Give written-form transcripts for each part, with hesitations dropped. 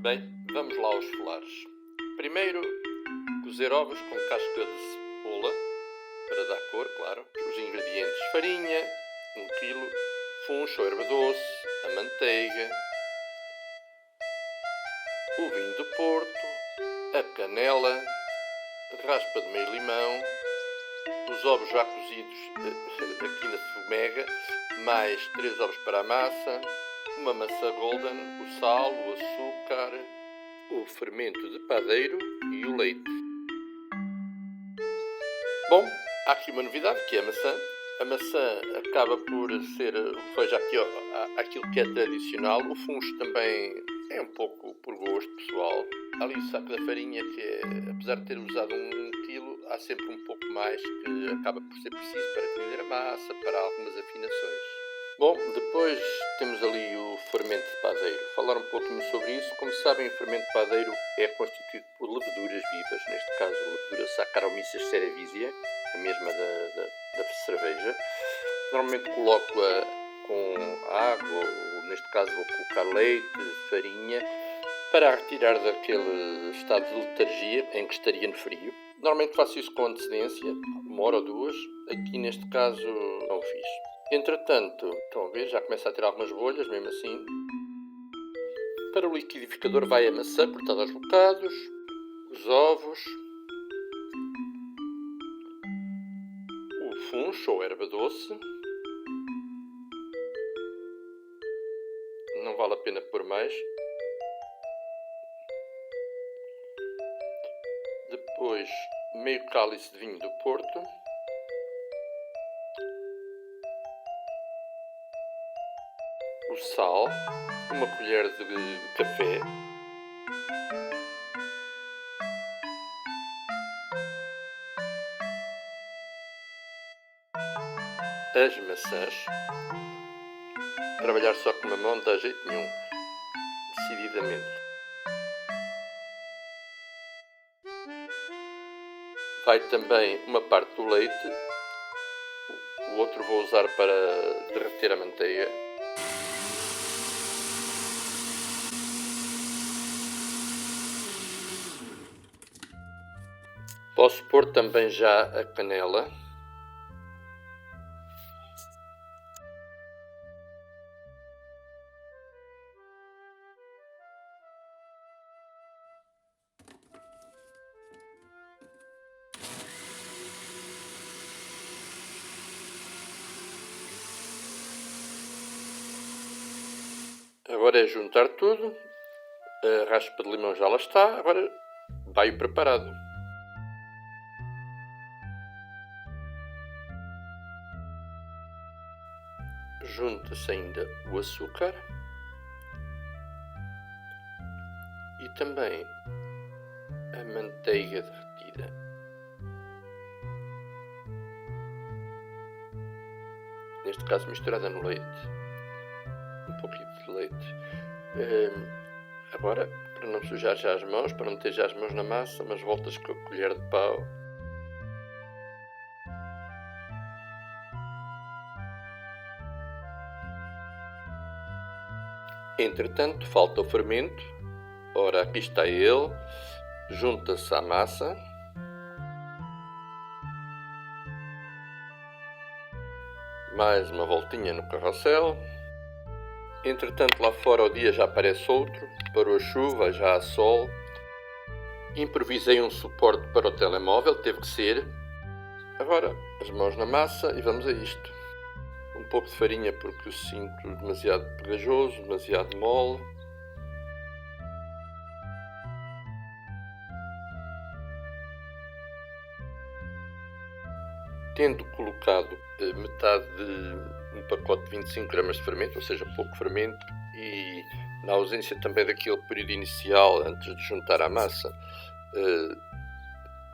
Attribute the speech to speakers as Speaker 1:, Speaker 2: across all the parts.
Speaker 1: Bem, vamos lá aos folares. Primeiro, cozer ovos com casca de cebola, para dar cor, claro. Os ingredientes: farinha, 1 kg, funcho ou erva doce, a manteiga, o vinho do Porto, a canela, raspa de meio limão, os ovos já cozidos aqui na fumega, mais 3 ovos para a massa, uma maçã golden, o sal, o açúcar, o fermento de padeiro e o leite. Bom, há aqui uma novidade que é a maçã. A maçã acaba por ser o que foi já aquilo que é tradicional. O funcho também é um pouco por gosto pessoal. Há ali o saco da farinha que é, apesar de ter usado 1 kg, há sempre um pouco mais que acaba por ser preciso para cozir a massa, para algumas afinações. Bom, depois temos ali o fermento de padeiro. Falar um pouquinho sobre isso. Como sabem, o fermento de padeiro é constituído por leveduras vivas, neste caso a levedura Saccharomyces cerevisiae, a mesma da cerveja. Normalmente coloco-a com água, ou neste caso vou colocar leite, farinha, para a retirar daquele estado de letargia em que estaria no frio. Normalmente faço isso com antecedência, 1 hora ou 2. Aqui neste caso não fiz. Entretanto, estão a ver, já começa a ter algumas bolhas, mesmo assim. Para o liquidificador vai a maçã cortada aos bocados, os ovos, o funcho ou erva doce. Não vale a pena pôr mais. Depois, meio cálice de vinho do Porto. O sal, 1 colher de café. As maçãs. Trabalhar só com uma mão não dá jeito nenhum, decididamente. Vai também uma parte do leite, o outro vou usar para derreter a manteiga. Posso pôr também já a canela. Agora é juntar tudo. A raspa de limão já lá está. Agora vai o preparado. Junta-se ainda o açúcar e também a manteiga derretida. Neste caso misturada no leite. Um pouquinho de leite. Agora, para não sujar já as mãos, para não meter já as mãos na massa, mas voltas com a colher de pau. Entretanto, falta o fermento. Ora, aqui está ele. Junta-se à massa. Mais uma voltinha no carrossel. Entretanto, lá fora o dia já aparece outro. Parou a chuva, já há sol. Improvisei um suporte para o telemóvel, teve que ser. Agora, as mãos na massa e vamos a isto. Um pouco de farinha porque o sinto demasiado pegajoso, demasiado mole. Tendo colocado metade de um pacote de 25 gramas de fermento, ou seja, pouco fermento, e na ausência também daquele período inicial antes de juntar a massa,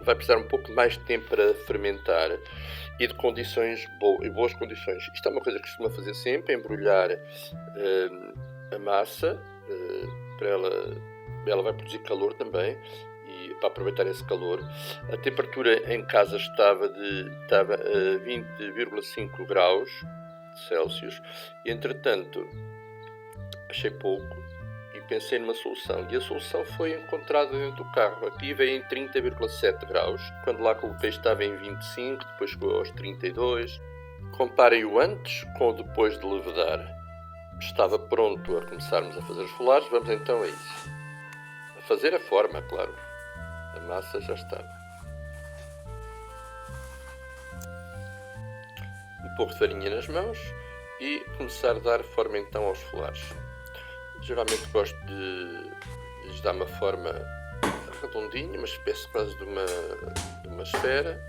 Speaker 1: vai precisar um pouco mais de tempo para fermentar e de condições boas condições. Isto é uma coisa que costuma fazer sempre, embrulhar a massa, para ela vai produzir calor também, e para aproveitar esse calor. A temperatura em casa estava a 20,5 graus Celsius, e entretanto achei pouco e pensei numa solução e a solução foi encontrada dentro do carro. Aqui veio em 30,7 graus, quando lá coloquei estava em 25, depois chegou aos 32. Comparem o antes com o depois de levedar. Estava pronto a começarmos a fazer os folares, vamos então a isso. A fazer a forma, claro. A massa já estava. Um pouco de farinha nas mãos e começar a dar forma então aos folares. Geralmente gosto de lhes dar uma forma redondinha, uma espécie quase de uma esfera.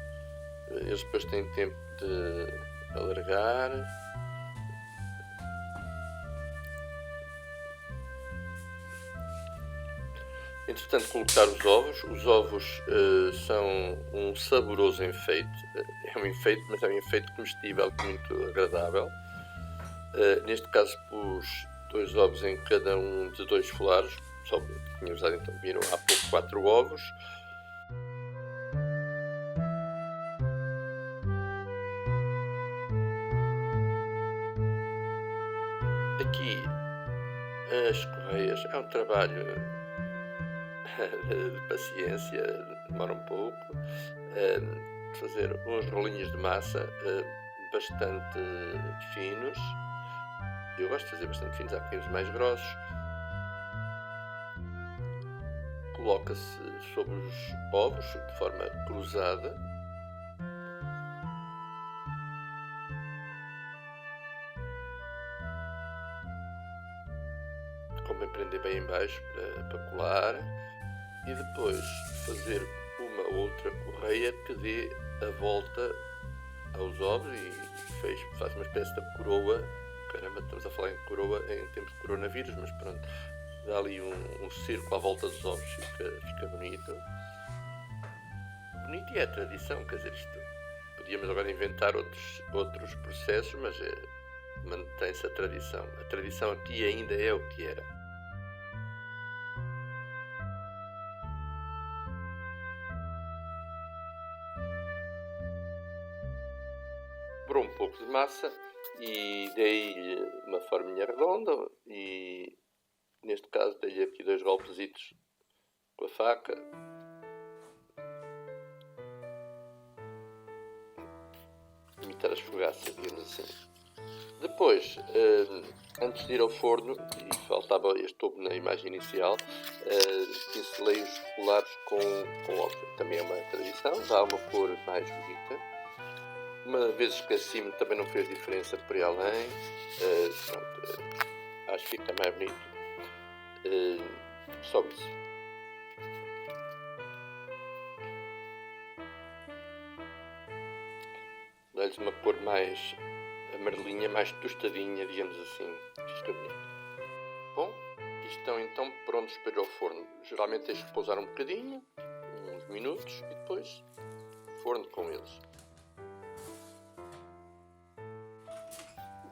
Speaker 1: Eles depois têm tempo de alargar. Entretanto, colocar os ovos. Os ovos são um saboroso enfeite. É um enfeite, mas é um enfeite comestível, muito agradável. Neste caso, pus 2 ovos em cada um de 2 folares. Só tinha usado, então, viram há pouco 4 ovos. Aqui, as correias é um trabalho de paciência, demora um pouco. Fazer uns rolinhos de massa bastante finos. Eu gosto de fazer bastante finos, há pequenos mais grossos. Coloca-se sobre os ovos de forma cruzada. Convém prender bem em baixo para colar. E depois fazer uma outra correia que dê a volta aos ovos e faz uma espécie de coroa. Caramba, estamos a falar em coroa em tempos de coronavírus, mas pronto, dá ali um círculo à volta dos ovos, fica bonito. Bonito e é tradição, quer dizer, isto. Podíamos agora inventar outros processos, mas mantém-se a tradição. A tradição aqui ainda é o que era. Sobrou um pouco de massa e dei-lhe uma forminha redonda e neste caso dei-lhe aqui 2 golpesitos com a faca. Imitar as fogaças, digamos assim. Depois, antes de ir ao forno, e faltava este topo na imagem inicial, pincelei os folares com óleo. Também é uma tradição, dá uma cor mais bonita. Uma vez esqueci-me, também não fez diferença por aí além. Acho que fica mais bonito. Só isso. Dá-lhes uma cor mais amarelinha, mais tostadinha, digamos assim. Fica bonito. Bom, estão então prontos para ir ao forno. Geralmente deixo repousar um bocadinho, uns minutos, e depois forno com eles.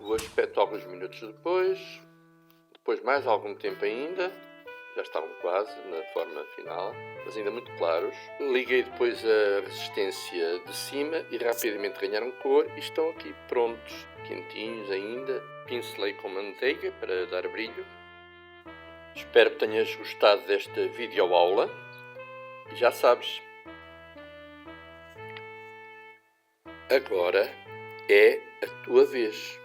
Speaker 1: O aspecto alguns minutos depois mais algum tempo ainda, já estavam quase na forma final, mas ainda muito claros. Liguei depois a resistência de cima e rapidamente ganharam cor e estão aqui prontos, quentinhos ainda. Pincelei com manteiga para dar brilho. Espero que tenhas gostado desta videoaula e já sabes, agora é a tua vez.